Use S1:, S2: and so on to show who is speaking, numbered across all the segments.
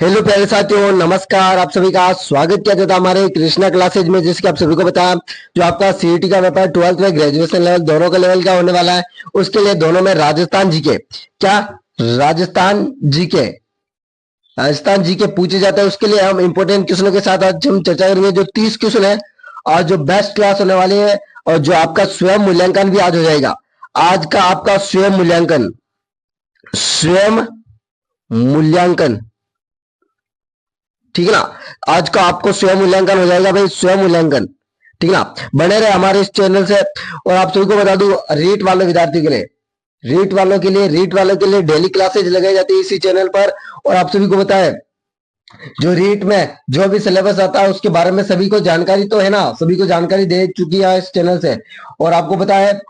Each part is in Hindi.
S1: हेलो प्यारे साथियों, नमस्कार। आप सभी का स्वागत किया जाता है हमारे कृष्णा क्लासेज में, जिसके आप सभी को बताया जो आपका सीईटी का पेपर 12th में ग्रेजुएशन लेवल दोनों का लेवल का होने वाला है। उसके लिए दोनों में Rajasthan GK Rajasthan GK Rajasthan GK पूछे जाते हैं। उसके लिए हम इंपोर्टेंट क्वेश्चनों के साथ आज हम चर्चा करेंगे। जो 30 क्वेश्चन है और जो बेस्ट क्लास होने वाली है और जो आपका स्वयं मूल्यांकन भी आज हो जाएगा। आज का आपका स्वयं मूल्यांकन, ठीक है ना। आज का आपको स्वयं मूल्यांकन हो जाएगा भाई, स्वयं मूल्यांकन, ठीक है ना। बने रहे हमारे इस चैनल से। और आप सभी को बता दूं, रीट वाले विद्यार्थी के लिए रीट वालों के लिए डेली क्लासेज लगाई जाती है इसी चैनल पर। और आप सभी को बताएं, जो रीट में जो भी सिलेबस आता है उसके बारे में सभी को जानकारी तो है ना, सभी को जानकारी दे चुकी है इस चैनल से। और आपको पता है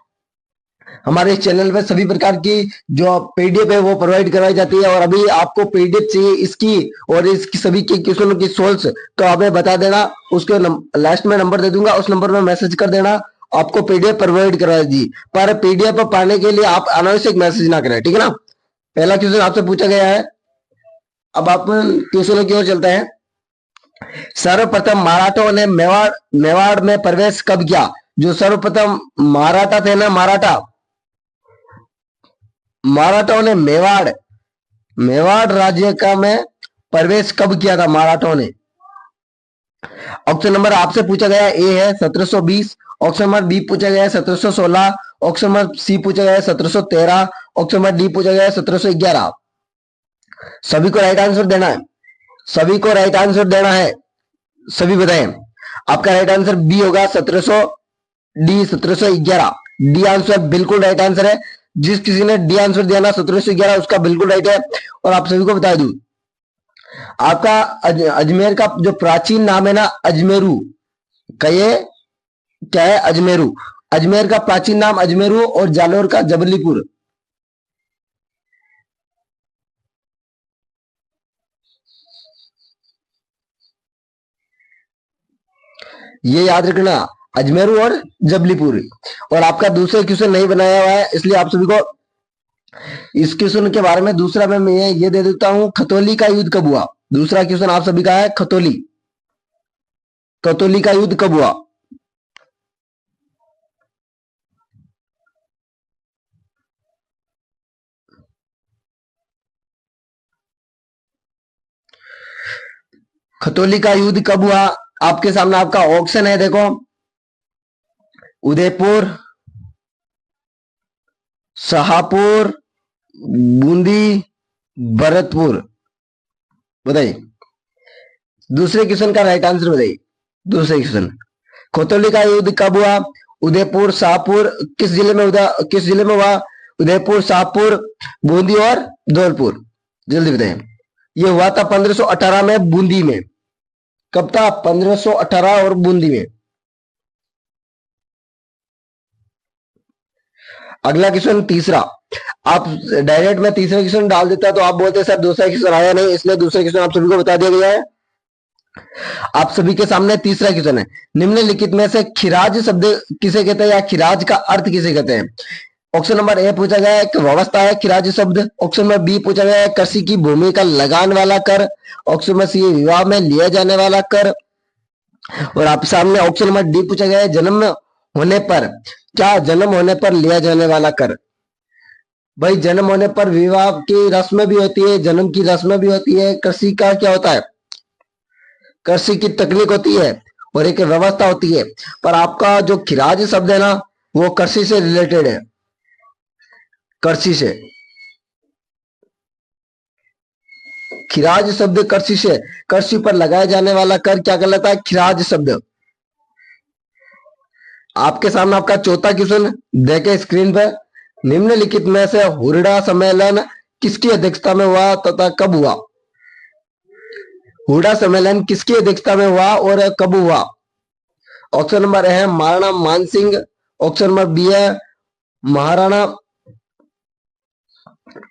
S1: हमारे इस चैनल पे सभी प्रकार की जो पीडीएफ है वो प्रोवाइड करवाई जाती है। और अभी आपको पीडीएफ चाहिए इसकी और इसकी सभी के क्वेश्चनों की सोल्स, तो हमें बता देना। उसके लास्ट में नंबर दे दूंगा, उस नंबर में मैसेज कर देना, आपको पीडीएफ प्रोवाइड करवा दी। पर पीडीएफ पाने के लिए आप अनावश्यक मैसेज ना करें, ठीक है ना। पहला क्वेश्चन आपसे पूछा गया है। अब आप क्वेश्चनों की ओर चलते हैं। सर्वप्रथम मराठों ने मेवाड़ में प्रवेश कब किया? जो सर्वप्रथम मराठा थे ना, मराठों ने मेवाड़ राज्य का में प्रवेश कब किया था मराठों ने? ऑप्शन नंबर आपसे पूछा गया ए है 1720, ऑप्शन नंबर बी पूछा गया है 1716, ऑप्शन नंबर सी पूछा गया है 1713, ऑप्शन नंबर डी पूछा गया है 1711। सभी को राइट आंसर देना है, सभी बताएं। आपका राइट आंसर बी होगा 1711। डी आंसर बिल्कुल राइट आंसर है। जिस किसी ने डी आंसर दिया ना 1711, उसका बिल्कुल राइट है। और आप सभी को बता दूं, आपका अजमेर का जो प्राचीन नाम है ना, अजमेरू का, ये क्या है? अजमेरू। अजमेर का प्राचीन नाम अजमेरू और जालोर का जबलीपुर। ये याद रखना, अजमेरू और जबलीपुर। और आपका दूसरा क्वेश्चन नहीं बनाया हुआ है, इसलिए आप सभी को इस क्वेश्चन के बारे में दूसरा मैं ये दे देता हूं। खतौली का युद्ध कब हुआ? दूसरा क्वेश्चन आप सभी का है, खतौली का युद्ध कब हुआ? खतौली का युद्ध कब हुआ? आपके सामने आपका ऑप्शन है, देखो। उदयपुर, शाहपुर, बूंदी, भरतपुर। बताइए दूसरे क्वेश्चन का राइट आंसर बताइए। दूसरे क्वेश्चन, खतौली का युद्ध कब हुआ? उदयपुर, शाहपुर, किस जिले में हुआ? उदयपुर, शाहपुर, बूंदी और धौलपुर। जल्दी बताइए। ये हुआ था 1518 में बूंदी में। कब था? 1518 और बूंदी में। अगला क्वेश्चन तीसरा, आप डायरेक्ट में तीसरा क्वेश्चन डाल देता तो आप बोलते सर दूसरा क्वेश्चन आया नहीं, इसलिए दूसरा क्वेश्चन आप सभी को बता दिया गया है। आप सभी के सामने तीसरा क्वेश्चन है। निम्नलिखित में से खिराज शब्द किसे कहते हैं या खिराज का अर्थ किसे कहते हैं? ऑप्शन नंबर ए पूछा गया है कि व्यवस्था है खिराज शब्द। ऑप्शन नंबर बी पूछा गया है कृषि की भूमि का लगान वाला कर। ऑप्शन नंबर सी विवाह में लिया जाने वाला कर। और आप सामने ऑप्शन नंबर डी पूछा गया है जन्म होने पर, क्या जन्म होने पर लिया जाने वाला कर? भाई जन्म होने पर विवाह की रस्म भी होती है, जन्म की रस्म भी होती है। कृषि का क्या होता है? कृषि की तकनीक होती है और एक व्यवस्था होती है। पर आपका जो खिराज शब्द है ना, वो कृषि से रिलेटेड है, कृषि से। खिराज शब्द कृषि से, कृषि पर लगाया जाने वाला कर क्या कहलाता है? खिराज शब्द। आपके सामने आपका चौथा क्वेश्चन देखे स्क्रीन पर। निम्नलिखित में से हुरडा सम्मेलन किसकी अध्यक्षता में हुआ तथा कब हुआ? हुरडा सम्मेलन किसकी अध्यक्षता में हुआ और कब हुआ? ऑप्शन नंबर ए है Maharana Mansingh, option number B है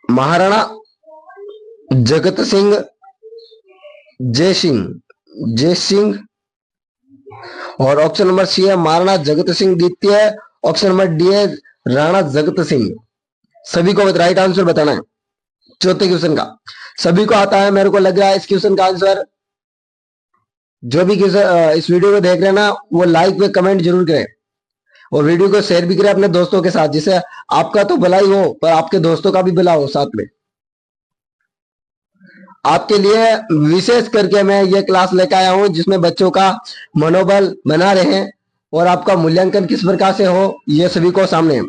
S1: महाराणा जगत सिंह जय सिंह, और ऑप्शन नंबर सी है महाराणा जगत सिंह द्वितीय, ऑप्शन नंबर डी है राणा जगत सिंह। सभी को राइट आंसर बताना है चौथे क्वेश्चन का। सभी को आता है मेरे को लग रहा है इस क्वेश्चन का आंसर। जो भी इस वीडियो को देख रहे हैं ना, वो लाइक व कमेंट जरूर करें और वीडियो को शेयर भी करें अपने दोस्तों के साथ, जिससे आपका तो भला ही हो पर आपके दोस्तों का भी भला हो साथ में। आपके लिए विशेष करके मैं ये क्लास लेकर आया हूं जिसमें बच्चों का मनोबल बना रहे और आपका मूल्यांकन किस प्रकार से हो ये सभी को सामने।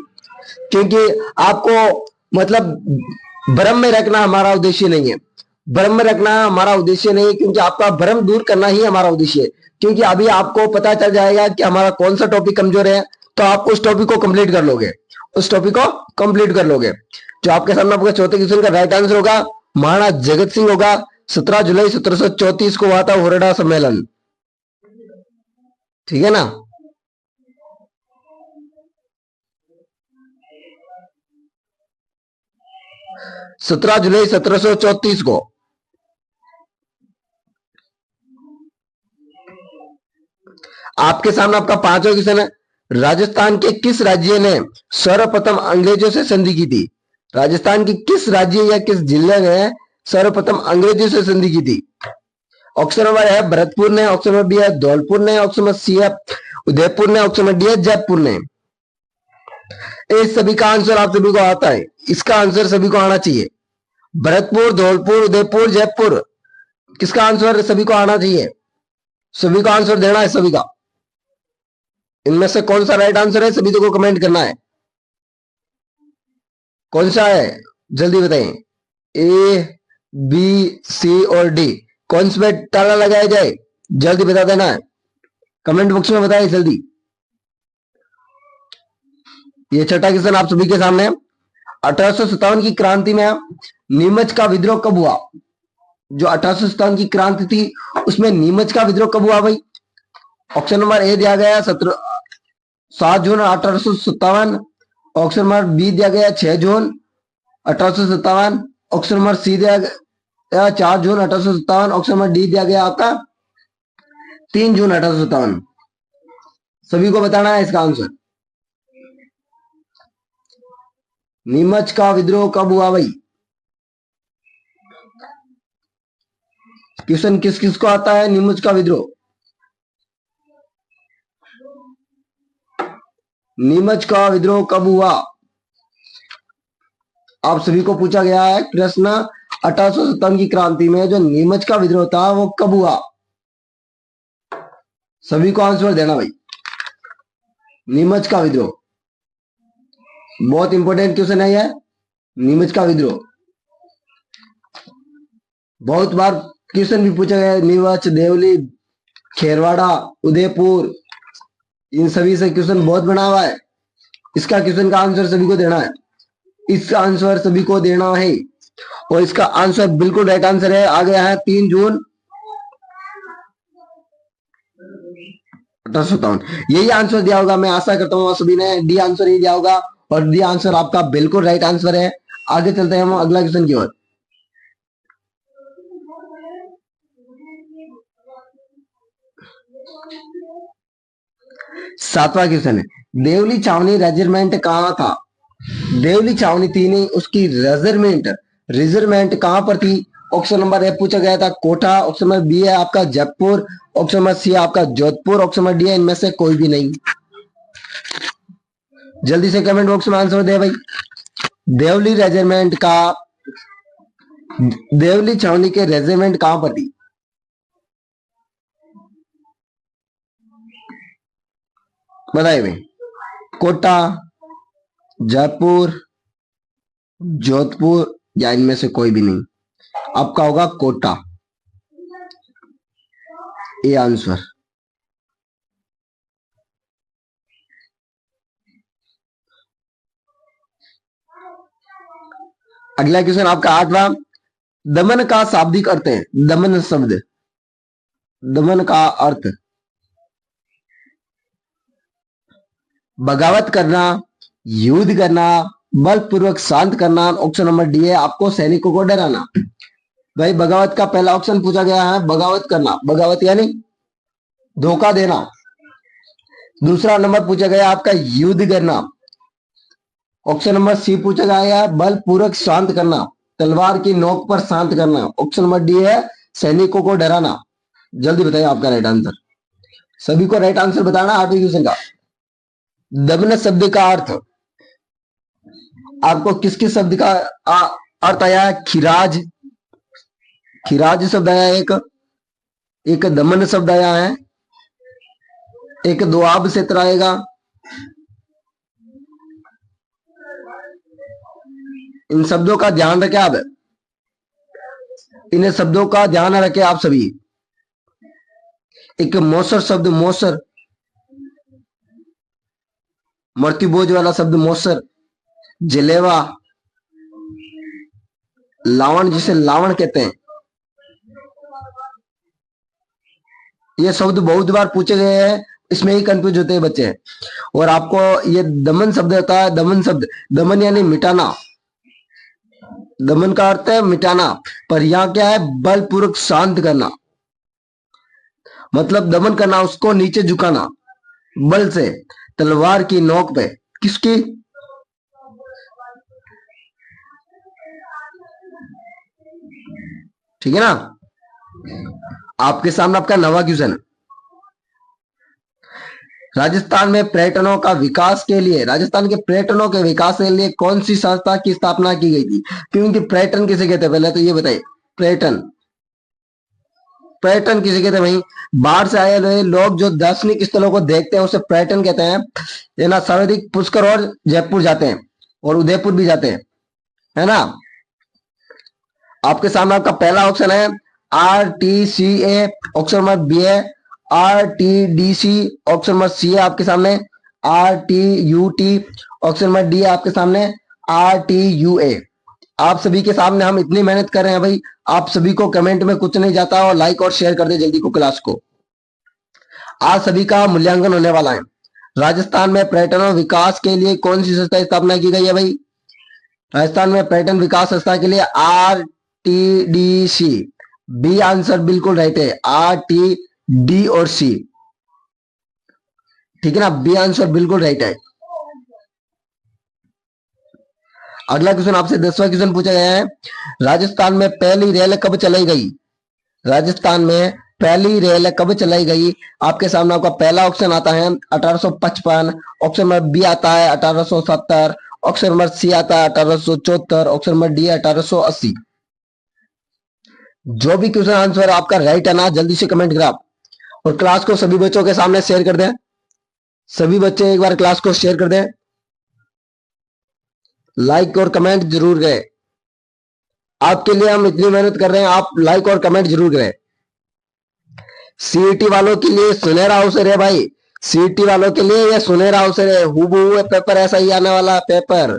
S1: क्योंकि आपको मतलब भ्रम में रखना हमारा उद्देश्य नहीं है, भ्रम में रखना हमारा उद्देश्य नहीं है, क्योंकि आपका भ्रम दूर करना ही हमारा उद्देश्य है। क्योंकि अभी आपको पता चल जाएगा कि हमारा कौन सा टॉपिक कमजोर है, तो आप उस टॉपिक को कंप्लीट कर लोगे, उस टॉपिक को कंप्लीट कर लोगे। जो आपके सामने आपका चौथे क्वेश्चन का राइट आंसर होगा महाराणा जगत सिंह होगा। 17 जुलाई 1734 को हुआ था होरडा सम्मेलन, ठीक है ना। सत्रह जुलाई 1734 को। आपके सामने आपका पांचवा क्वेश्चन है, राजस्थान के किस राज्य ने सर्वप्रथम अंग्रेजों से संधि की थी? राजस्थान की किस राज्य या किस जिले ने सर्वप्रथम अंग्रेजों से संधि की थी? ऑप्शन नंबर है भरतपुर ने, ऑप्शन नंबर बी है धौलपुर ने, ऑप्शन नंबर सी है उदयपुर ने, ऑप्शन नंबर डी है जयपुर ने। इस सभी का आंसर आप सभी को आता है, इसका आंसर सभी को आना चाहिए। भरतपुर, धौलपुर, उदयपुर, जयपुर, किसका आंसर सभी को आना चाहिए? सभी को आंसर देना है सभी का। इनमें से कौन सा राइट आंसर है सभी को कमेंट करना है। कौन सा है जल्दी बताएं। ए, बी, सी और डी, कौन से पे ताला लगाया जाए जल्दी बता देना है, कमेंट बॉक्स में बताइए जल्दी। ये छठा क्वेश्चन आप सभी के सामने। 1857 की क्रांति में नीमच का विद्रोह कब हुआ? जो 1857 की क्रांति थी उसमें नीमच का विद्रोह कब हुआ भाई? ऑप्शन नंबर ए दिया गया 7 जून 1857, ऑप्शन नंबर बी दिया गया 6 जून 1857, ऑप्शन नंबर सी दिया गया 4 जून 1857, ऑप्शन नंबर डी दिया गया आपका 3 जून 1857। सभी को बताना है इसका आंसर। नीमच का विद्रोह कब हुआ भाई? क्वेश्चन किस किस को आता है नीमच का विद्रोह? नीमच का विद्रोह कब हुआ? आप सभी को पूछा गया है प्रश्न। 1857 की क्रांति में जो नीमच का विद्रोह था वो कब हुआ? सभी को आंसर देना भाई। नीमच का विद्रोह बहुत इंपॉर्टेंट क्वेश्चन है यह। नीमच का विद्रोह बहुत बार क्वेश्चन भी पूछा गया है। नीमच, देवली, खेरवाड़ा, उदयपुर, इन सभी से क्वेश्चन बहुत बना हुआ है। इसका क्वेश्चन का आंसर सभी को देना है, इसका आंसर सभी को देना है। और इसका आंसर बिल्कुल राइट आंसर है, आ गया है 3 जून 1857। यही आंसर दिया होगा, मैं आशा करता हूँ सभी ने डी आंसर ही दिया होगा और डी आंसर आपका बिल्कुल राइट आंसर है। आगे चलते हैं हम अगला क्वेश्चन की ओर। सातवां क्वेश्चन है, देवली छावनी रेजिमेंट कहाँ था? देवली छावनी थी नहीं, उसकी रेजिमेंट कहां पर थी? ऑप्शन नंबर ए पूछा गया था कोटा, ऑप्शन नंबर बी है आपका जयपुर, ऑप्शन नंबर सी है आपका जोधपुर, ऑप्शन नंबर डी है इनमें से कोई भी नहीं। जल्दी से कमेंट बॉक्स में आंसर दे भाई। देवली रेजिमेंट का, देवली छावनी के रेजिमेंट कहां पर थी? बताइए भाई। कोटा, जयपुर, जोधपुर या इनमें से कोई भी नहीं। आपका होगा कोटा, ये आंसर। अगला क्वेश्चन आपका 8वां, दमन का शाब्दिक अर्थ है। दमन शब्द, दमन का अर्थ बगावत करना, युद्ध करना, बलपूर्वक शांत करना। ऑप्शन नंबर डी है आपको सैनिकों को डराना। भाई बगावत का पहला ऑप्शन पूछा गया है, बगावत करना, बगावत यानी धोखा देना। दूसरा नंबर पूछा गया आपका युद्ध करना। ऑप्शन नंबर सी पूछा गया है बलपूर्वक शांत करना। तलवार की नोक पर शांत करना। ऑप्शन नंबर डी है सैनिकों को डराना। जल्दी बताइए आपका राइट आंसर। सभी को राइट आंसर बताना 8वीं क्वेश्चन का। दमन शब्द का अर्थ आपको किस किस शब्द का अर्थ आया है? खिराज, खिराज शब्द आया है, एक दमन शब्द आया है, एक दुआब क्षेत्र आएगा। इन शब्दों का ध्यान रखें आप, इन शब्दों का ध्यान रखें आप सभी। एक मौसर शब्द, मौसर, मृत्यु बोझ वाला शब्द मौसर, जलेवा, लावण जिसे लावण कहते हैं। ये शब्द बहुत बार पूछे गए हैं, इसमें ही कंफ्यूज होते हैं बच्चे। और आपको ये दमन शब्द होता है, दमन शब्द, दमन यानी मिटाना, दमन का अर्थ है मिटाना, पर यहाँ क्या है? बलपूर्वक शांत करना, मतलब दमन करना, उसको नीचे झुकाना बल से, तलवार की नोक पे। किसकी? ठीक है ना। आपके सामने आपका नवा क्वेश्चन। राजस्थान में पर्यटनों का विकास के लिए, राजस्थान के पर्यटनों के विकास के लिए कौन सी संस्था की स्थापना की गई थी? क्योंकि पर्यटन किसे कहते हैं पहले तो ये बताइए। पर्यटन, पर्यटन किसे कहते हैं भाई? बाहर से आए हुए लोग जो दार्शनिक स्थलों को देखते हैं उसे पर्यटन कहते हैं। ये ना सर्वाधिक पुष्कर और जयपुर जाते हैं और उदयपुर भी जाते हैं, है ना। आपके सामने आपका पहला ऑप्शन है RTCA, ऑप्शन नंबर बी है RTDC, ऑप्शन नंबर सी है आपके सामने RTUT, ऑप्शन नंबर डी है आपके सामने RTUA। आप सभी के सामने हम इतनी मेहनत कर रहे हैं भाई, आप सभी को कमेंट में कुछ नहीं जाता, और लाइक और शेयर कर दे जल्दी को क्लास को। आज सभी का मूल्यांकन होने वाला है। राजस्थान में पर्यटन और विकास के लिए कौन सी संस्था की स्थापना की गई है भाई? राजस्थान में पर्यटन विकास संस्था के लिए RTDC। बी आंसर बिल्कुल राइट है, RTD और सी, ठीक है ना। बी आंसर बिल्कुल राइट है। अगला क्वेश्चन आपसे 10वां क्वेश्चन पूछा गया है, राजस्थान में पहली रेल कब चलाई गई? राजस्थान में पहली रेल कब चलाई गई? आपके सामने आपका पहला ऑप्शन आता है 1855, ऑप्शन नंबर बी आता है 1870, ऑप्शन नंबर सी आता है 1874, ऑप्शन नंबर डी 1880। जो भी क्वेश्चन आंसर आपका राइट है ना, जल्दी से कमेंट करें आप, और क्लास को सभी बच्चों के सामने शेयर कर दें। सभी बच्चे एक बार क्लास को शेयर कर दें, लाइक और कमेंट जरूर करें। आपके लिए हम इतनी मेहनत कर रहे हैं, आप लाइक और कमेंट जरूर करें। सीईटी वालों के लिए सुनहरा अवसर है भाई, सीईटी वालों के लिए ये सुनहरा अवसर है। हूबहू पेपर ऐसा ही आने वाला, पेपर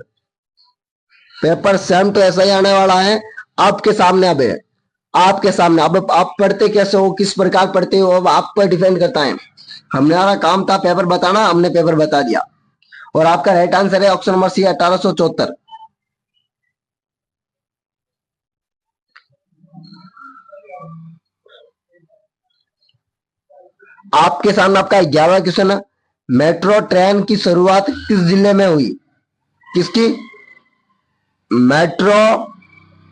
S1: पेपर सेम तो ऐसा ही आने वाला है आपके सामने। अब आपके सामने, अब आप पढ़ते कैसे हो, किस प्रकार पढ़ते हो, अब आप पर डिपेंड करता है। हमारा काम था पेपर बताना, हमने पेपर बता दिया। और आपका राइट आंसर है ऑप्शन नंबर सी 1874। आपके सामने आपका 11वां क्वेश्चन है, मेट्रो ट्रेन की शुरुआत किस जिले में हुई? किसकी? मेट्रो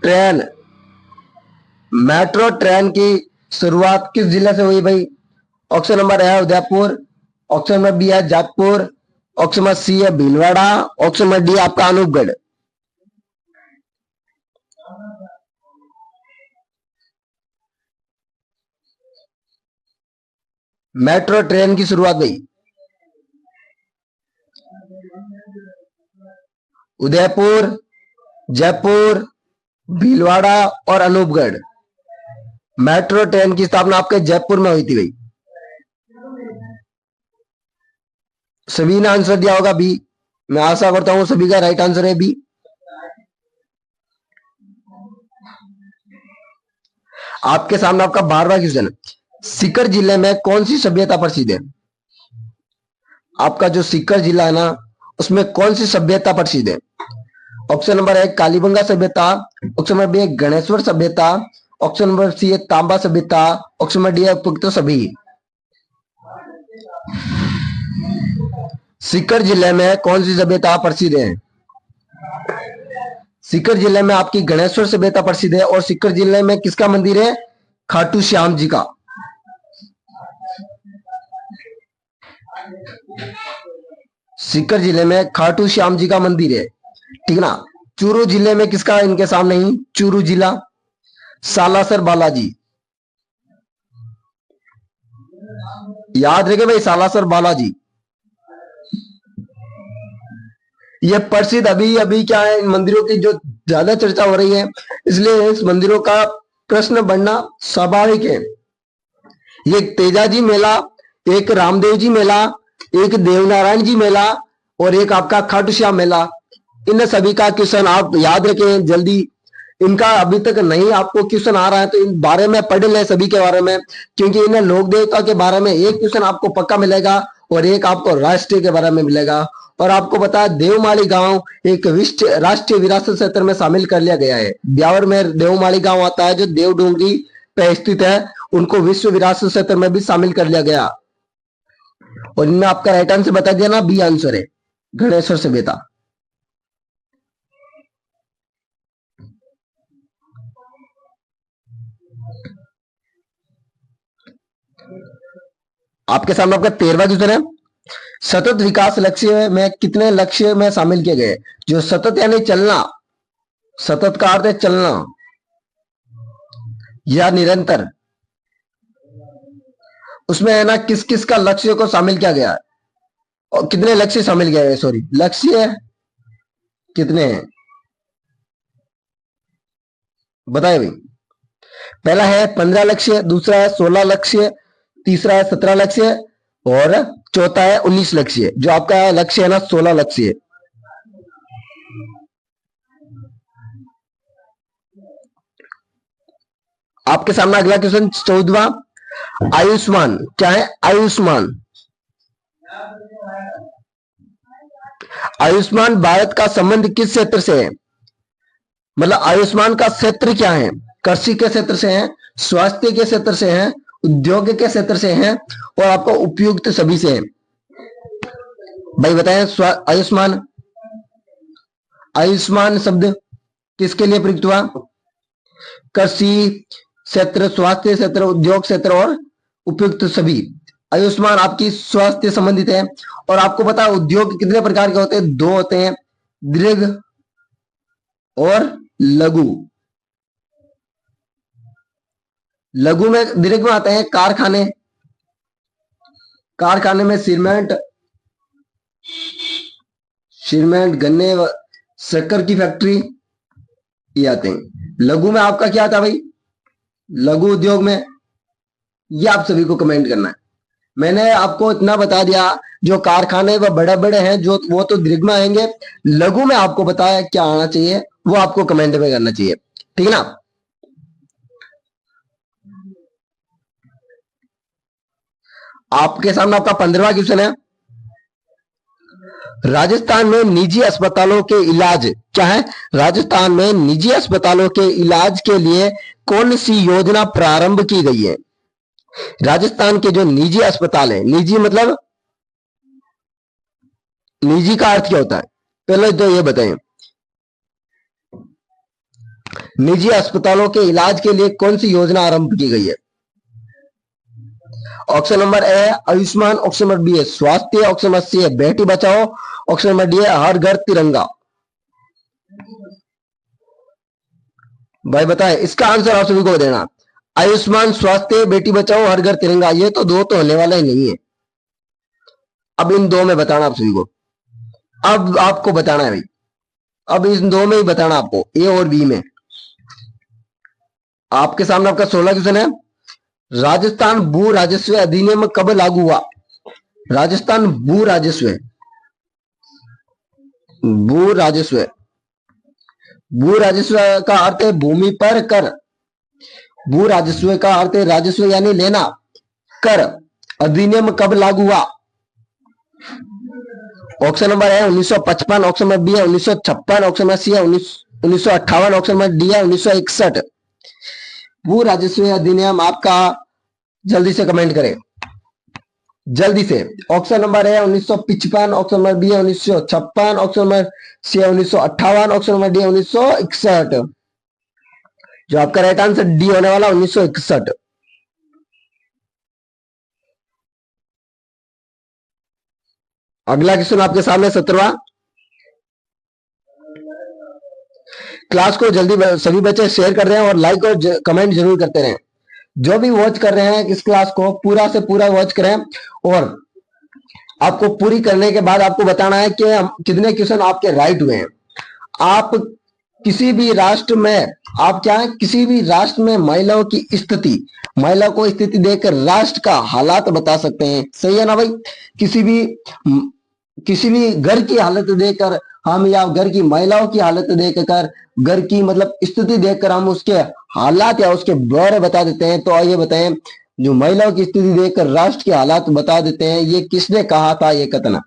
S1: ट्रेन, मेट्रो ट्रेन की शुरुआत किस जिले से हुई भाई? ऑप्शन नंबर है उदयपुर, ऑप्शन नंबर बी है जयपुर, ऑप्शन नंबर सी है भीलवाड़ा, ऑप्शन नंबर डी आपका अनूपगढ़। मेट्रो ट्रेन की शुरुआत भाई उदयपुर, जयपुर, भीलवाड़ा और अनूपगढ़। मेट्रो ट्रेन की स्थापना आपके जयपुर में हुई थी भाई। सभी ने आंसर दिया होगा बी, मैं आशा करता हूं सभी का राइट आंसर है बी। आपके सामने आपका 12वां क्वेश्चन, सीकर जिले में कौन सी सभ्यता प्रसिद्ध है? आपका जो सीकर जिला है ना, उसमें कौन सी सभ्यता प्रसिद्ध है? ऑप्शन नंबर है कालीबंगा सभ्यता, ऑप्शन नंबर बी है गणेश्वर सभ्यता, ऑप्शन नंबर सी है तांबा सभ्यता, ऑप्शन नंबर डी है उपयुक्त सभी। सीकर जिले में कौन सी सभ्यता प्रसिद्ध है? सीकर जिले में आपकी गणेश्वर सभ्यता प्रसिद्ध है और सीकर जिले में किसका मंदिर है? खाटू श्याम जी का। सीकर जिले में खाटू श्याम जी का मंदिर है, ठीक ना। चूरू जिले में किसका इनके सामने ही? चूरू जिला, सालासर बालाजी। याद रखे भाई, सालासर बालाजी। ये प्रसिद्ध अभी अभी क्या है, इन मंदिरों की जो ज्यादा चर्चा हो रही है, इसलिए इस मंदिरों का प्रश्न बनना स्वाभाविक है। ये तेजाजी मेला, एक रामदेव जी मेला, एक देवनारायण जी मेला और एक आपका खाटू श्याम मेला, इन सभी का क्वेश्चन आप याद रखें जल्दी। इनका अभी तक नहीं आपको क्वेश्चन आ रहा है तो इन बारे में पढ़ लें सभी के बारे में, क्योंकि इन लोक देवता के बारे में एक क्वेश्चन आपको पक्का मिलेगा और एक आपको राष्ट्रीय के बारे में मिलेगा। और आपको बता, देवमाली गांव एक राष्ट्रीय विरासत क्षेत्र में शामिल कर लिया गया है। ब्यावर में देवमाली गांव आता है जो देवडोंगरी पे स्थित है, उनको विश्व विरासत क्षेत्र में भी शामिल कर लिया गया। और इनमें आपका राइट आंसर बता दिया ना, बी आंसर है गणेश्वर सभ्यता। आपके सामने आपका 13वां क्वेश्चन है, सतत विकास लक्ष्य में कितने लक्ष्य में शामिल किए गए? जो सतत यानी चलना, सतत का अर्थ है चलना या निरंतर, उसमें है ना किस किस का लक्ष्य को शामिल किया गया है और कितने लक्ष्य शामिल किया गया? सॉरी, लक्ष्य कितने हैं बताए भाई। पहला है 15 लक्ष्य, दूसरा है 16 लक्ष्य, तीसरा है 17 लक्ष्य और चौथा है 19 लक्ष्य। जो आपका लक्ष्य है ना 16 लक्ष्य। आपके सामने अगला क्वेश्चन 14वां, आयुष्मान क्या है? आयुष्मान, आयुष्मान भारत का संबंध किस क्षेत्र से है? मतलब आयुष्मान का क्षेत्र क्या है? कृषि के क्षेत्र से है, स्वास्थ्य के क्षेत्र से है, उद्योग के क्षेत्र से है और आपको उपयुक्त सभी से है। भाई बताएं, आयुष्मान, आयुष्मान शब्द किसके लिए प्रयुक्त हुआ? कृषि क्षेत्र, स्वास्थ्य क्षेत्र, उद्योग क्षेत्र और उपयुक्त सभी। आयुष्मान आपकी स्वास्थ्य संबंधित है। और आपको पता है उद्योग कितने प्रकार के होते हैं? 2 होते हैं, दीर्घ और लघु। लघु में, दीर्घ में आते हैं कारखाने, कारखाने में सीमेंट, गन्ने, शक्कर की फैक्ट्री ये आते हैं। लघु में आपका क्या आता भाई? लघु उद्योग में, ये आप सभी को कमेंट करना है। मैंने आपको इतना बता दिया, जो कारखाने व बड़े बड़े हैं जो वो तो दीर्घ में आएंगे, लघु में आपको बताया क्या आना चाहिए वो आपको कमेंट में करना चाहिए, ठीक है ना। आपके सामने आपका 15वां क्वेश्चन है, राजस्थान में निजी अस्पतालों के इलाज क्या है? राजस्थान में निजी अस्पतालों के इलाज के लिए कौन सी योजना प्रारंभ की गई है? राजस्थान के जो निजी अस्पताल है, निजी मतलब निजी का अर्थ क्या होता है पहले तो ये बताएं। निजी अस्पतालों के इलाज के लिए कौन सी योजना आरंभ की गई है? Option number A Ayushman, option number B है स्वास्थ्य, ऑप्शन नंबर सी है Beti Bachao, option number D है हर घर तिरंगा। भाई बताए, इसका आंसर आप सभी को देना। आयुष्मान, स्वास्थ्य, बेटी बचाओ, हर घर तिरंगा, ये तो 2 तो होने वाला ही नहीं है। अब इन 2 में बताना आप सभी को, अब आपको बताना है भाई, अब इन 2 में ही बताना आपको, ए और बी में। आपके सामने आपका 16 क्वेश्चन है, राजस्थान भू राजस्व अधिनियम कब लागू हुआ? राजस्थान भू राजस्व, भू राजस्व, भू राजस्व का अर्थ है भूमि पर कर। भू राजस्व का अर्थ है राजस्व यानी लेना, कर। अधिनियम कब लागू हुआ? ऑप्शन नंबर है 1955, ऑप्शन नंबर बी है 1956, ऑप्शन नंबर सी है 1958, ऑप्शन नंबर डी है 1961। भू राजस्व अधिनियम आपका जल्दी से कमेंट करें, जल्दी से। Option number A 1955, option number B है 1956, ऑप्शन नंबर सी है 1958, ऑप्शन नंबर डी 1961। जो आपका राइट आंसर डी होने वाला 1961। अगला क्वेश्चन आपके सामने 17वां। क्लास को जल्दी सभी बच्चे शेयर कर रहे हैं और लाइक और कमेंट जरूर करते रहें। जो भी वॉच कर रहे हैं इस क्लास को पूरा से पूरा वॉच करें और आपको पूरी करने के बाद आपको बताना है कि कितने क्वेश्चन आपके राइट हुए हैं। आप किसी भी राष्ट्र में आप क्या है किसी भी राष्ट्र में महिलाओं की स्थिति, महिला को स्थिति देखकर राष्ट्र का हालात बता सकते हैं। सही है ना भाई। किसी भी घर की हालत देखकर हम या घर की महिलाओं की हालत देखकर घर की मतलब स्थिति देखकर हम उसके हालात या उसके बारे बता देते हैं। तो आइए बताएं, जो महिलाओं की स्थिति देखकर राष्ट्र के हालात बता देते हैं, ये किसने कहा था ये कथन?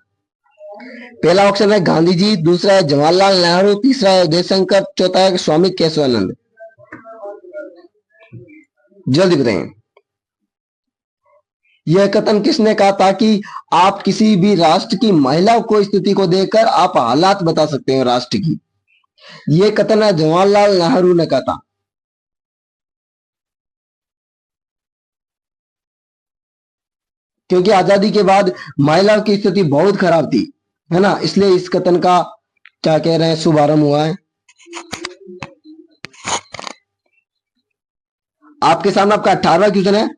S1: पहला ऑप्शन है गांधी जी, दूसरा है जवाहरलाल नेहरू, तीसरा है जयशंकर, चौथा है स्वामी केशवानंद। जल्दी बताएं, यह कथन किसने कहा था कि आप किसी भी राष्ट्र की महिलाओं को स्थिति को देखकर आप हालात बता सकते हैं राष्ट्र की? यह कथन है जवाहरलाल नेहरू ने कहा था। क्योंकि आजादी के बाद महिलाओं की स्थिति बहुत खराब थी, है ना, इसलिए इस कथन का क्या कह रहे हैं शुभारंभ हुआ है। आपके सामने आपका 18वां क्वेश्चन है।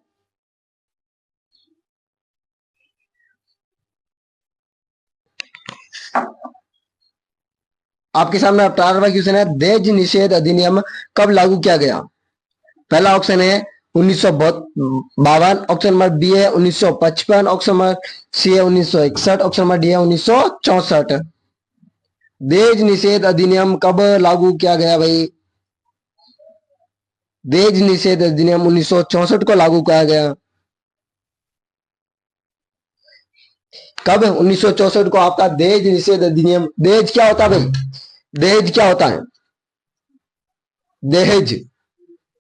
S1: आपके सामने 18वां क्वेश्चन है, दहेज निषेध अधिनियम कब लागू किया गया? पहला ऑप्शन है 1952, ऑप्शन नंबर बी है 1955, ऑप्शन नंबर सी है 1961, ऑप्शन नंबर डी है 1964। दहेज निषेध अधिनियम कब लागू किया गया भाई? दहेज निषेध अधिनियम 1964 को लागू किया गया। कब? 1964 को आपका दहेज निषेध अधिनियम। दहेज क्या होता है भाई? दहेज क्या होता है? दहेज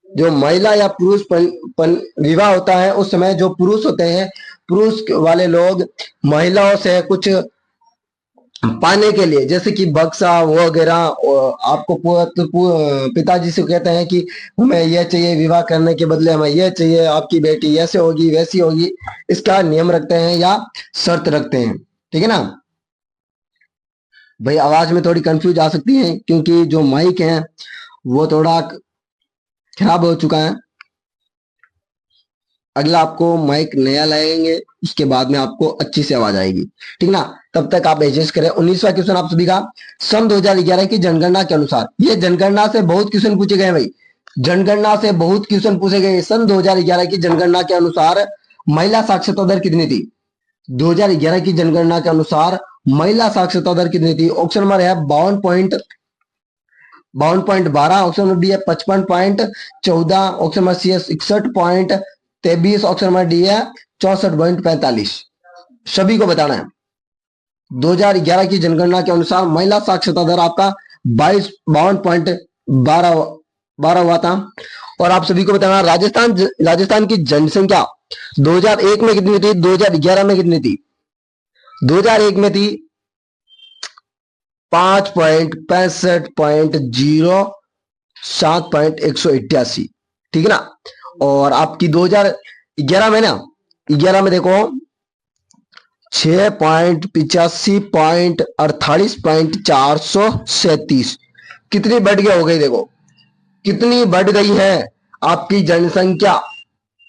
S1: जो महिला या पुरुष विवाह होता है उस समय जो पुरुष होते हैं, पुरुष वाले लोग महिलाओं से कुछ पाने के लिए, जैसे कि बक्सा वगैरह, आपको पिताजी से कहते हैं कि हमें यह चाहिए, विवाह करने के बदले हमें यह चाहिए, आपकी बेटी ऐसे होगी वैसी होगी, इसका नियम रखते हैं या शर्त रखते हैं। ठीक है ना भाई। आवाज में थोड़ी कंफ्यूज आ सकती है क्योंकि जो माइक है वो थोड़ा खराब हो चुका है। अगला आपको माइक नया लाएंगे, उसके बाद में आपको अच्छी से आवाज आएगी। ठीक ना, तब तक आप एडजस्ट करें। 19वां क्वेश्चन आप सभी का, सन 2011 की जनगणना के अनुसार, ये जनगणना से बहुत क्वेश्चन पूछे गए भाई, जनगणना से बहुत क्वेश्चन पूछे गए। सन 2011 की जनगणना के अनुसार महिला साक्षरता दर कितनी थी? 2011 की जनगणना के अनुसार महिला साक्षरता दर कितनी थी? ऑप्शन नंबर है 52.12, ऑप्शन नंबर डी है 55.14, ऑप्शन नंबर सी है 61.23, ऑप्शन नंबर डी है 64.45। सभी को बताना है। 2011 की जनगणना के अनुसार महिला साक्षरता दर आपका 52.12 हुआ था। और आप सभी को बताना, राजस्थान की जनसंख्या 2001 में कितनी थी, 2011 में कितनी थी? 2001 में थी 5.65.07.188। ठीक है ना। और आपकी 2011 में ना, 11 में देखो 6.85.48.437। कितनी बढ़ गई हो गई? देखो कितनी बढ़ गई है आपकी जनसंख्या।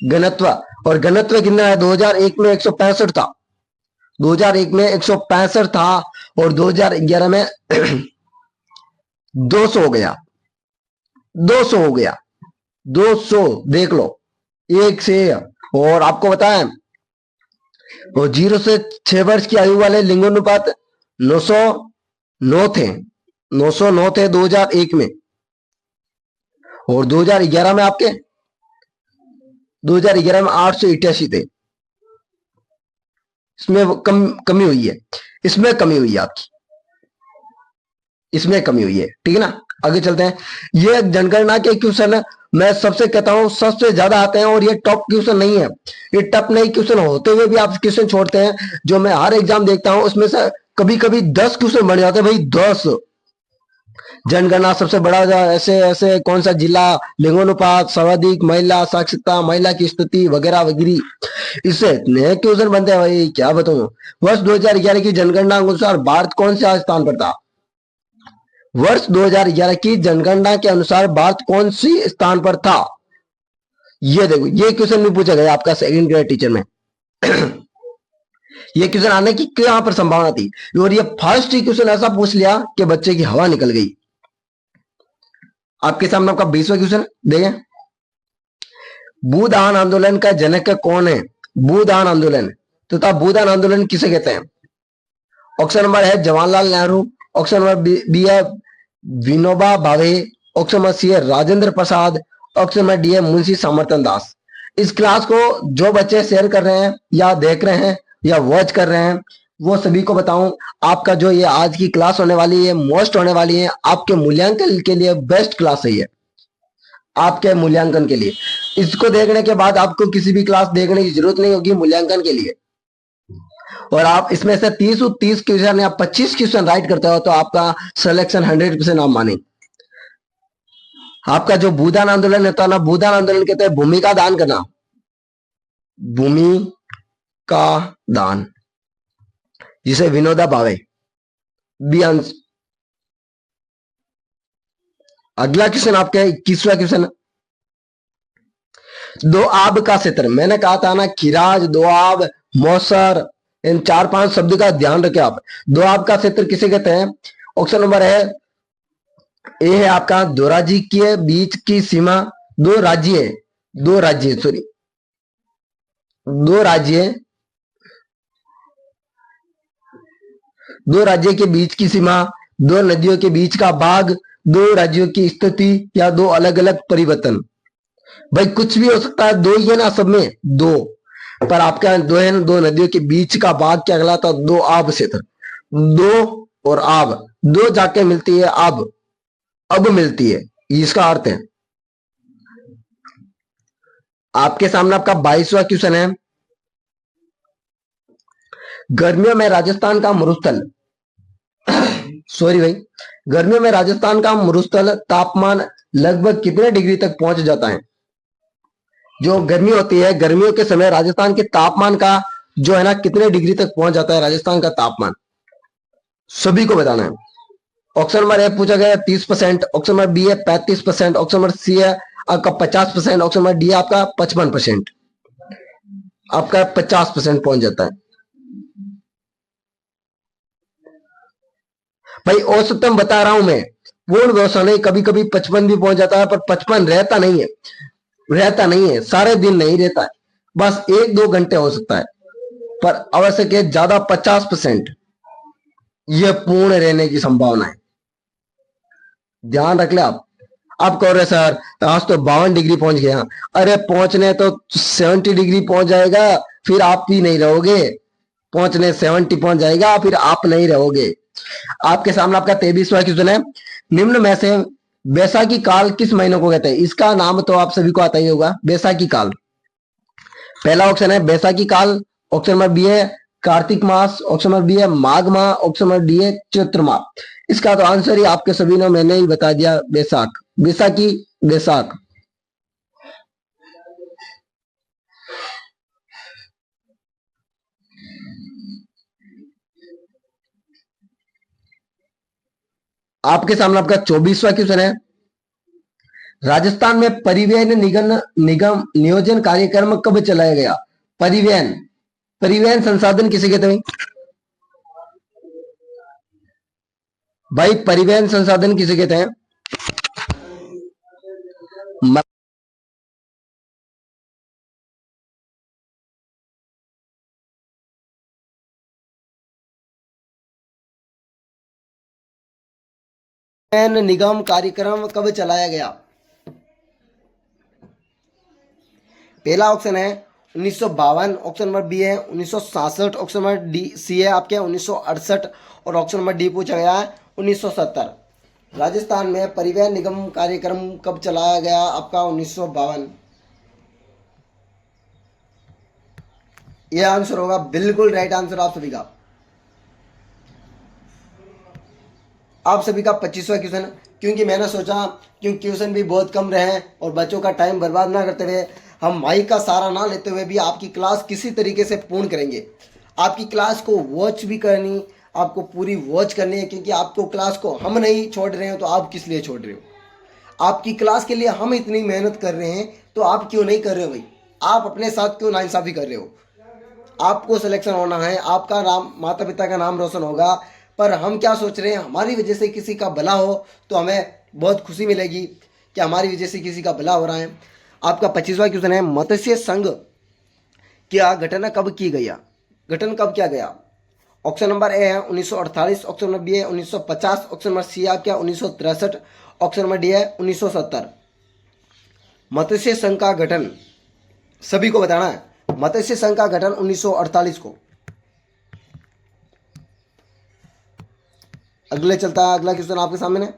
S1: घनत्व, और घनत्व कितना है? 2001 में 165 था, 2001 में 165 था और 2011 में 200 हो गया, 200 हो गया, 200 देख लो एक से। और आपको बताएं, वो 0 से 6 वर्ष की आयु वाले लिंगोनुपात 909 थे, 909 थे 2001 में। और 2011 में आपके 2011 में 888 थे। इसमें कमी हुई है, इसमें कमी हुई है आपकी, इसमें कमी हुई है। ठीक है ना। आगे चलते हैं। ये जनगणना के क्वेश्चन मैं सबसे कहता हूं सबसे ज्यादा आते हैं और ये टॉप क्वेश्चन नहीं है। ये टॉप नहीं क्वेश्चन होते हुए भी आप क्वेश्चन छोड़ते हैं। जो मैं हर एग्जाम देखता हूं उसमें से कभी कभी 10 क्वेश्चन बन जाते हैं भाई, 10। जनगणना सबसे बड़ा ऐसे ऐसे कौन सा जिला, लिंगोनुपात, सर्वाधिक महिला साक्षरता, महिला की स्थिति वगैरह वगैरह, इससे नए क्वेश्चन बनते हैं भाई, क्या बताऊं। वर्ष 2011 की जनगणना के अनुसार भारत कौन से स्थान पर था? वर्ष 2011 की जनगणना के अनुसार भारत कौन सी स्थान पर था? ये देखो, ये क्वेश्चन भी पूछा गया आपका सेकंड ग्रेड टीचर में। ये क्वेश्चन आने की कहां पर संभावना थी, और ये फर्स्ट ही क्वेश्चन ऐसा पूछ लिया कि बच्चे की हवा निकल गई। आपके सामने आपका 20वां क्वेश्चन देखें। भूदान आंदोलन का जनक कौन है? भूदान आंदोलन तथा भूदान आंदोलन किसे कहते हैं? ऑप्शन नंबर है Jawaharlal Nehru, option number B है Vinoba Bhave, option number C है Rajendra Prasad, option number D है मुंशी सामर्थ्य दास। इस क्लास को जो बच्चे शेयर कर रहे हैं या देख रहे हैं या वॉच कर रहे हैं, वो सभी को बताऊं, आपका जो ये आज की क्लास होने वाली है, मोस्ट होने वाली है, आपके मूल्यांकन के लिए बेस्ट क्लास है ये, आपके मूल्यांकन के लिए। इसको देखने के बाद आपको किसी भी क्लास देखने की जरूरत नहीं होगी मूल्यांकन के लिए। और आप इसमें से 30 क्वेश्चन या 25 क्वेश्चन राइट करते हो तो आपका सिलेक्शन 100% आप माने। आपका जो भूदान आंदोलन होता है ना, भूदान आंदोलन कहते हैं भूमि का दान करना, भूमि का दान, जिसे विनोदा भावे बी आंसर। अगला क्वेश्चन आपका 21वां क्वेश्चन। दोआब का क्षेत्र, मैंने कहा था ना खिराज, दोआब, मौसर, इन 4-5 शब्द का ध्यान रखें आप। दोआब का क्षेत्र किसे कहते हैं? ऑप्शन नंबर है ए है आपका दो राज्य के बीच की सीमा, दो राज्य दो राज्य के बीच की सीमा, दो नदियों के बीच का भाग, दो राज्यों की स्थिति, या दो अलग अलग परिवर्तन। भाई कुछ भी हो सकता है, दो ही है ना सब में, दो, पर आपका दो है ना, दो नदियों के बीच का भाग क्या कहलाता? दो आब क्षेत्र। दो और आब, दो जाके मिलती है, अब मिलती है, इसका अर्थ है। आपके सामने आपका 22वां क्वेश्चन है। गर्मियों में राजस्थान का मरुस्थल सॉरी भाई, गर्मियों में राजस्थान का मरुस्थल तापमान लगभग कितने डिग्री तक पहुंच जाता है? जो गर्मी होती है, गर्मियों के समय राजस्थान के तापमान का जो है ना कितने डिग्री तक पहुंच जाता है राजस्थान का तापमान, सभी को बताना है। ऑप्शन नंबर ए पूछा गया 30%, ऑप्शन नंबर बी है 35%, ऑप्शन नंबर सी है आपका 50%, ऑप्शन नंबर डी है आपका 55%। आपका 50% पहुंच जाता है भाई, औसतम बता रहा हूं मैं, पूर्ण भरोसा नहीं, कभी कभी 55 भी पहुंच जाता है, पर 55 रहता नहीं है, सारे दिन नहीं रहता है, बस 1-2 घंटे हो सकता है, पर आवश्यक है ज्यादा 50% यह पूर्ण रहने की संभावना है। ध्यान रख ले आप कह रहे सर आज तो 52 डिग्री पहुंच गया, अरे पहुंचने तो 70 डिग्री पहुंच जाएगा, फिर आप भी नहीं रहोगे, पहुंचने 70 पहुंच जाएगा, फिर आप नहीं रहोगे। आपके सामने आपका 23वां क्वेश्चन है। निम्न में से बैसाखी काल किस महीने को कहते हैं? इसका नाम तो आप सभी को आता ही होगा, बैसाखी काल। पहला ऑप्शन है बैसाखी काल, ऑप्शन नंबर बी है कार्तिक मास, ऑप्शन नंबर बी है माघ माह, ऑप्शन नंबर डी है चैत्र माह। इसका तो आंसर ही आपके सभी ने मैंने ही बता दिया, बैसाख, बैसाखी, बैसाख। आपके सामने आपका 24वां क्वेश्चन है। राजस्थान में परिवहन निगम नियोजन कार्यक्रम कब चलाया गया? परिवहन संसाधन किसे कहते हैं भाई? परिवहन संसाधन किसे कहते हैं? परिवहन निगम कार्यक्रम कब चलाया गया? पहला ऑप्शन है 1952, ऑप्शन नंबर बी है 1967, ऑप्शन नंबर डी सी है आपके 1968, और ऑप्शन नंबर डी पूछा गया है 1970। राजस्थान में परिवहन निगम कार्यक्रम कब चलाया गया? आपका 1952। यह आंसर होगा बिल्कुल राइट आंसर आप सभी का। आप सभी का 25वां क्वेश्चन, क्योंकि मैंने सोचा क्योंकि क्वेश्चन भी बहुत कम रहे और बच्चों का टाइम बर्बाद ना करते हुए हम माइक का सहारा ना लेते हुए भी आपकी क्लास किसी तरीके से पूर्ण करेंगे। आपकी क्लास को वॉच भी करनी, आपको पूरी वॉच करनी है, क्योंकि आपको क्लास को हम नहीं छोड़ रहे हो तो आप किस लिए छोड़ रहे हो? आपकी क्लास के लिए हम इतनी मेहनत कर रहे हैं तो आप क्यों नहीं कर रहे हो भाई? आप अपने साथ क्यों नाइंसाफी कर रहे हो? आपको सिलेक्शन होना है, आपका नाम, माता पिता का नाम रोशन होगा, पर हम क्या सोच रहे हैं, हमारी वजह से किसी का भला हो तो हमें बहुत खुशी मिलेगी कि हमारी वजह से किसी का भला हो रहा है। आपका 25वां क्वेश्चन है, मत्स्य संघ क्या गठन कब की गया? गठन कब किया गया? ऑप्शन नंबर ए है 1948, ऑप्शन नंबर बी है 1950, ऑप्शन नंबर सी है क्या 1963, ऑप्शन नंबर डी है 1970। मत्स्य संघ का गठन सभी को बताना है। मत्स्य संघ का गठन 1948 को। अगले चलता है, अगला क्वेश्चन आपके सामने।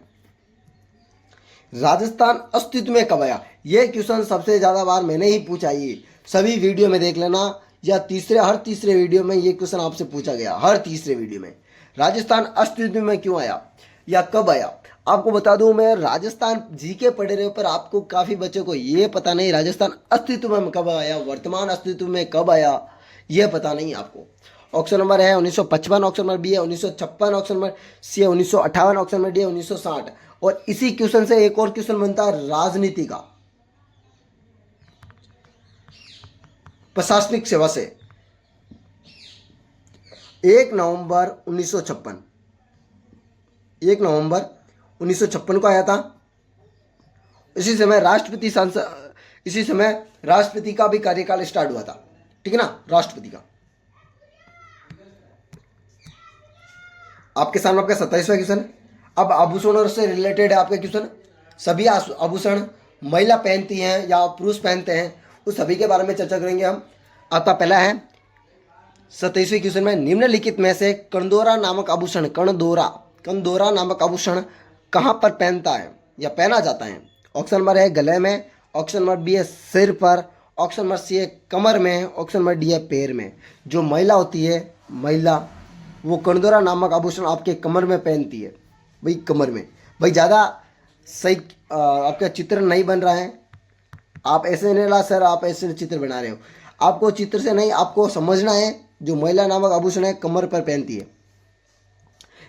S1: राजस्थान अस्तित्व में कब आया? यह क्वेश्चन सबसे ज्यादा बार मैंने ही पूछा, ये सभी वीडियो में देख लेना, या हर तीसरे वीडियो में ये क्वेश्चन आपसे पूछा गया, हर तीसरे वीडियो में। राजस्थान अस्तित्व में क्यों आया या कब आया? आपको बता दूं, मैं राजस्थान जीके पढ़े रहे, पर आपको काफी बच्चों को ये पता नहीं राजस्थान अस्तित्व में कब आया, वर्तमान अस्तित्व में कब आया, यह पता नहीं आपको। ऑप्शन नंबर है 1955, ऑप्शन नंबर बी है 1956, ऑप्शन नंबर सी है 1958, ऑप्शन नंबर डी है 1960। और इसी क्वेश्चन से एक और क्वेश्चन बनता है राजनीति का, प्रशासनिक सेवा से। 1 नवंबर 1956, 1 नवंबर 1956 को आया था। इसी समय राष्ट्रपति सांसद, इसी समय राष्ट्रपति का भी कार्यकाल स्टार्ट हुआ था, ठीक है ना, राष्ट्रपति का। आपके सामने आपका 27वां क्वेश्चन। अब आभूषणों से रिलेटेड है आपका क्वेश्चन। सभी आभूषण महिला पहनती हैं या पुरुष पहनते हैं, उस सभी के बारे में चर्चा करेंगे हम। आपका पहला है 27वें क्वेश्चन में, निम्नलिखित में से कंदोरा नामक आभूषण, कंदोरा नामक आभूषण कहाँ पर पहनता है या पहना जाता है? ऑप्शन नंबर है गले में, ऑप्शन नंबर बी है सिर पर, ऑप्शन नंबर सी है कमर में, ऑप्शन नंबर डी है पैर में। जो महिला होती है, महिला, वो कंदोरा नामक आभूषण आपके कमर में पहनती है भाई, कमर में। भाई ज़्यादा सही आपका चित्र नहीं बन रहा है, आप ऐसे नहीं ला सर, आप ऐसे चित्र बना रहे हो। आपको चित्र से नहीं, आपको समझना है जो महिला नामक आभूषण है कमर पर पहनती है।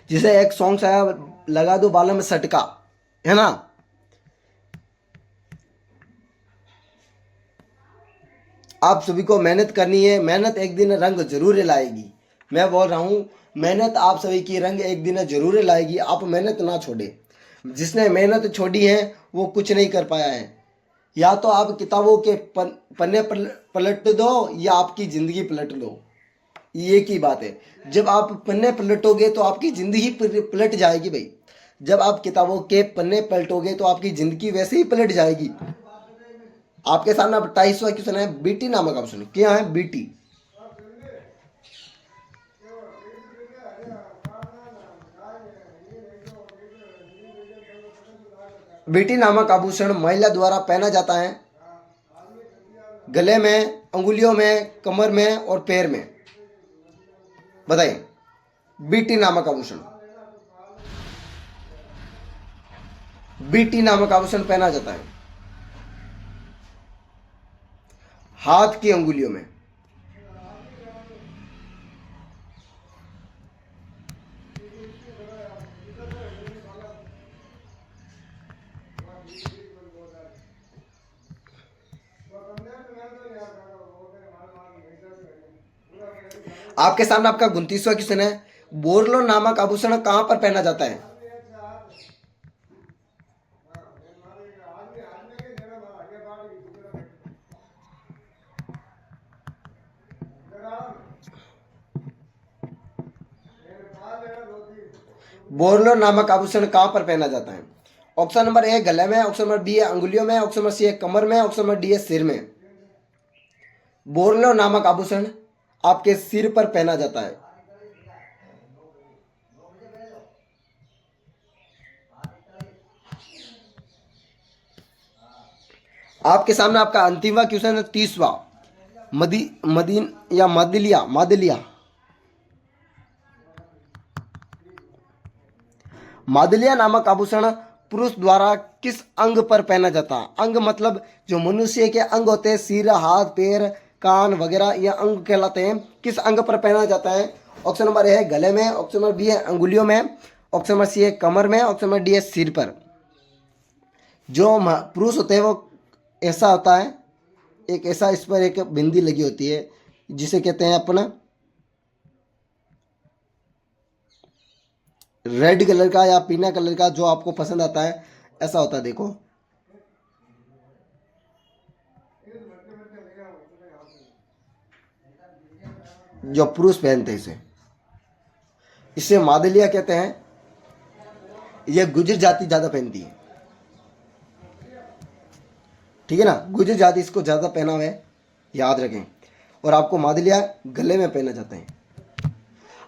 S1: जिसे एक सॉन्ग आया, लगा दो बालों में सटका, है ना। आप सभी को मेहनत करनी है, मेहनत एक दिन रंग जरूर लाएगी। मैं बोल रहा हूं, मेहनत आप सभी की रंग एक दिन जरूर लाएगी। आप मेहनत ना छोड़े। जिसने मेहनत छोड़ी है वो कुछ नहीं कर पाया है। या तो आप किताबों के पन्ने पलट दो या आपकी जिंदगी पलट लो, ये की बात है। जब आप पन्ने पलटोगे तो आपकी जिंदगी पलट जाएगी भाई। जब आप किताबों के पन्ने पलटोगे तो आपकी जिंदगी वैसे ही पलट जाएगी। आपके सामने 28वां क्वेश्चन है, बीटी नामक ऑप्शन क्या है? बीटी, बीटी नामक आभूषण महिला द्वारा पहना जाता है गले में, अंगुलियों में, कमर में और पैर में। बताइए, बीटी नामक आभूषण, बीटी नामक आभूषण पहना जाता है हाथ की अंगुलियों में। आपके सामने आपका 29वां क्वेश्चन है, बोरलो नामक आभूषण कहां पर पहना जाता है? बोरलो नामक आभूषण कहां पर पहना जाता है? ऑप्शन नंबर ए गले में, ऑप्शन नंबर बी है अंगुलियों में, ऑप्शन नंबर सी है कमर में, ऑप्शन नंबर डी है सिर में। बोरलो नामक आभूषण आपके सिर पर पहना जाता है। आपके सामने आपका अंतिमवा क्वेश्चन है 30वां। मदीन या मादिलिया मादिलिया मादिलिया नामक आभूषण पुरुष द्वारा किस अंग पर पहना जाता है? अंग मतलब जो मनुष्य के अंग होते हैं, सिर, हाथ, पैर, कान वगैरह, ये अंग कहलाते हैं। किस अंग पर पहना जाता है? ऑप्शन नंबर ए है गले में, ऑप्शन नंबर बी है अंगुलियों में, ऑप्शन नंबर सी है कमर में, ऑप्शन नंबर डी है सिर पर। जो पुरुष होते हैं वो ऐसा होता है, एक ऐसा इस पर एक बिंदी लगी होती है जिसे कहते हैं अपना रेड कलर का या पीला कलर का, जो आपको पसंद आता है, ऐसा होता है। देखो जो पुरुष पहनते हैं इसे, इसे मादलिया कहते हैं। यह गुजर जाति ज्यादा पहनती है, ठीक है ना, गुजर जाति इसको ज्यादा पहना हुआ है, याद रखें। और आपको मादलिया गले में पहना जाता है।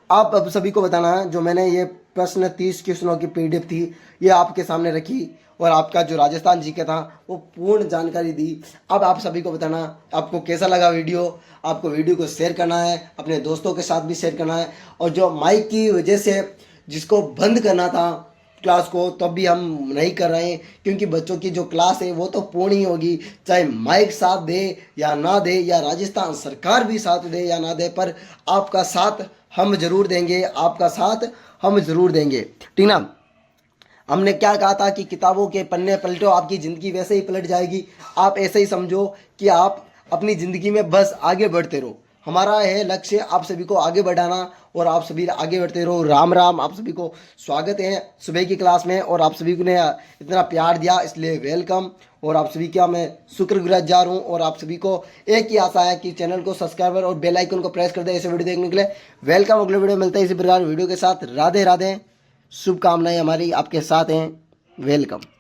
S1: आप अब सभी को बताना है, जो मैंने ये प्रश्न 30 क्वेश्चनों की पीडीएफ थी ये आपके सामने रखी और आपका जो राजस्थान जी के था वो पूर्ण जानकारी दी। अब आप सभी को बताना आपको कैसा लगा वीडियो। आपको वीडियो को शेयर करना है, अपने दोस्तों के साथ भी शेयर करना है। और जो माइक की वजह से जिसको बंद करना था क्लास को, तब भी हम नहीं कर रहे हैं, क्योंकि बच्चों की जो क्लास है वो तो पूर्ण ही होगी, चाहे माइक साथ दे या ना दे, या राजस्थान सरकार भी साथ दे या ना दे, पर आपका साथ हम जरूर देंगे, आपका साथ हम जरूर देंगे, ठीक ना। हमने क्या कहा था कि किताबों के पन्ने पलटो, आपकी ज़िंदगी वैसे ही पलट जाएगी। आप ऐसे ही समझो कि आप अपनी ज़िंदगी में बस आगे बढ़ते रहो। हमारा है लक्ष्य आप सभी को आगे बढ़ाना, और आप सभी आगे बढ़ते रहो। राम राम, आप सभी को स्वागत है सुबह की क्लास में, और आप सभी ने इतना प्यार दिया इसलिए वेलकम। और आप सभी का मैं शुक्रगुजार हूँ। और आप सभी को एक ही आशा है कि चैनल को सब्सक्राइबर और बेल आइकन को प्रेस कर दे ऐसे वीडियो देखने के लिए। वेलकम, अगले वीडियो मिलता है इसी प्रकार वीडियो के साथ। राधे राधे, शुभकामनाएं हमारी आपके साथ हैं। वेलकम।